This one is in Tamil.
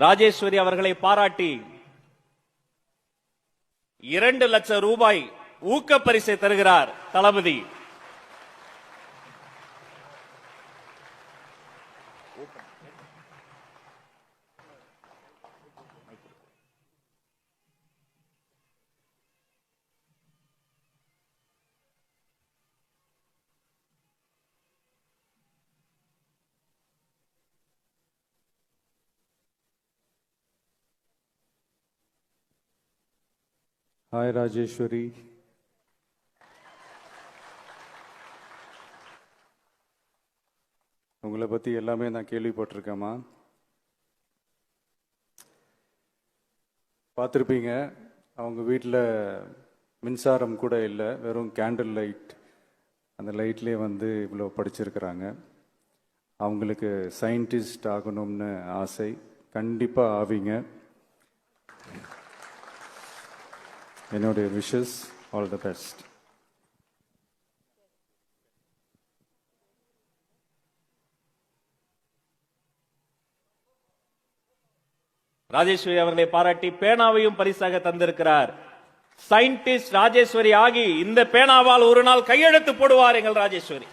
ராஜேஸ்வரி அவர்களை பாராட்டி 2 லட்சம் ரூபாய் ஊக்க பரிசை தருகிறார் தளபதி. Hi Rajeshwari. உங்களை பற்றி எல்லாமே நான் கேள்விப்பட்டிருக்கேம்மா. பார்த்துருப்பீங்க, அவங்க வீட்டில் மின்சாரம் கூட இல்லை, வெறும் கேண்டில் லைட். அந்த லைட்லேயே இவ்வளோ படிச்சிருக்கிறாங்க. அவங்களுக்கு சயின்டிஸ்ட் ஆகணும்னு ஆசை. கண்டிப்பாக ஆவீங்க. என்னுடைய wishes. All the best. Rajeswari அவர்களை பாராட்டி பேனாவையும் பரிசாக தந்திருக்கிறார். சயின்டிஸ்ட் ராஜேஸ்வரி ஆகி இந்த பேனாவால் ஒரு நாள் கையெழுத்து போடுவார் எங்கள் ராஜேஸ்வரி.